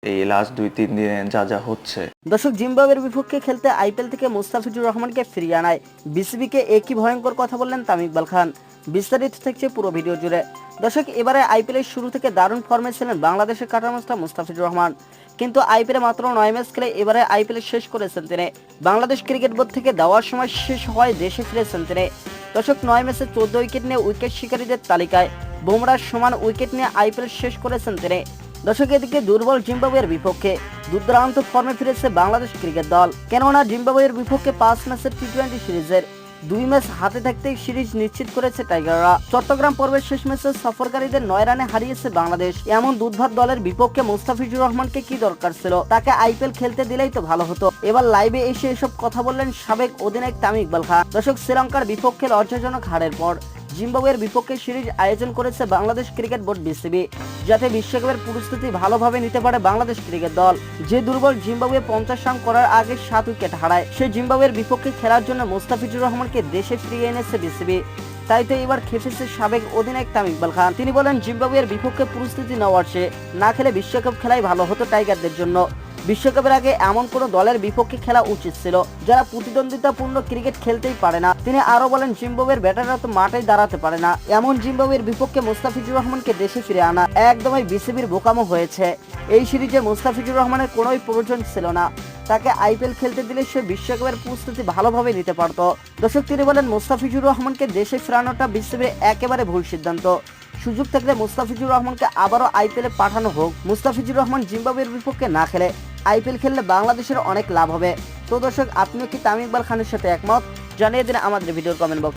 এই লাস্ট 2-3 দিনে যা যা হচ্ছে। দর্শক, জিম্বাবুয়ের বিপক্ষে খেলতে আইপিএল থেকে মুস্তাফিজুর রহমানকে ফিরিয়ে আনায় বিসিবিকে একই ভয়ঙ্কর কথা বললেন তামিম ইকবাল খান। বিস্তারিত থাকছে পুরো ভিডিও জুড়ে। দর্শক, এবারে আইপিএলের শুরু থেকে দারুণ ফর্মে ছিলেন বাংলাদেশের কাটার মাস্টার মুস্তাফিজুর রহমান, কিন্তু আইপিএলে মাত্র 9 ম্যাচ খেলে এবারে আইপিএল শেষ করেছেন তিনি। বাংলাদেশ ক্রিকেট বোর্ড থেকে দেওয়ার সময় শেষ হওয়ায় দেশে ফিরেছেন তিনি। দর্শক, 9 ম্যাচে 14 উইকেট নিয়ে উইকেট শিকারীদের তালিকায় বুমরার সমান উইকেট নিয়ে আইপিএল শেষ করেছেন তিনি। দর্শক, এদিকে দুর্বল জিম্বাবুয়ের বিপক্ষে দুর্দান্ত ফর্মে ফিরেছে বাংলাদেশ ক্রিকেট দল। কেননা জিম্বাবুয়ের বিপক্ষে 5 ম্যাচের টি-20 সিরিজের 2 ম্যাচ হাতে থাকতেই সিরিজ নিশ্চিত করেছে টাইগাররা। চট্টগ্রাম পর্বের শেষ ম্যাচে সফরকারীদের 9 রানে হারিয়েছে বাংলাদেশ। এমন দুর্ধর দলের বিপক্ষে মুস্তাফিজুর রহমানকে কি দরকার ছিল? তাকে আইপিএল খেলতে দিলেই তো ভালো হতো। এবার লাইভে এসে এসব কথা বললেন সাবেক অধিনায়ক তামিম ইকবাল খান। দর্শক, শ্রীলঙ্কার বিপক্ষে লজ্জাজনক হারের পর জিম্বাবুয়ের বিপক্ষে সিরিজ আয়োজন করেছে বাংলাদেশ ক্রিকেট বোর্ড বিসিবি, যাতে বিশ্বকাপের প্রস্তুতি ভালোভাবে নিতে পারে বাংলাদেশ ক্রিকেট দল। যে দুর্বল জিম্বাবুয়ে 50 রান করার আগে 7 উইকেট হারায়, সেই জিম্বাবুয়ের বিপক্ষে খেলার জন্য মুস্তাফিজুর রহমানকে দেশে ফিরিয়ে এনেছে বিসিবি। তাই তো এবার খেপেছে সাবেক অধিনায়ক তামিম ইকবাল খান। তিনি বলেন, জিম্বাবুয়ের বিপক্ষে প্রস্তুতি নেওয়ার চেয়ে না খেলে বিশ্বকাপ খেলাই ভালো হতো টাইগারদের জন্য। বিশ্বকাপের আগে এমন কোন দলের বিপক্ষে খেলা উচিত ছিল যারা প্রতিদ্বন্দ্বিতাপূর্ণ ক্রিকেট খেলতেই পারে না। তিনি আরো বলেন, জিম্বাবুয়ের ব্যাটাররা তো মাঠে দাঁড়াতে পারে না। এমন জিম্বাবুয়ের বিপক্ষে মুস্তাফিজুর রহমানকে দেশে ফিরে আনা একদমই বিসিবির বোকামো হয়েছে। এই সিরিজে মুস্তাফিজুর রহমানের কোনোই প্রয়োজন ছিল না। তাকে আইপিএল খেলতে দিলে সে বিশ্বকাপের প্রস্তুতি ভালোভাবে নিতে পারত। দর্শক, তিনি বলেন, মুস্তাফিজুর রহমানকে দেশে ফেরানোটা বিসিবির একেবারে ভুল সিদ্ধান্ত। সুযোগ থাকলে মুস্তাফিজুর রহমানকে আবারও আইপিএলে পাঠানো হোক। মুস্তাফিজুর রহমান জিম্বাবুয়ের বিপক্ষে না খেলে আইপিএল খেললে বাংলাদেশের অনেক লাভ হবে। তো দর্শক, আপনিও কি তামিম ইকবাল খানের সাথে একমত? জানিয়ে দিন আমাদের ভিডিওর কমেন্ট বক্সে।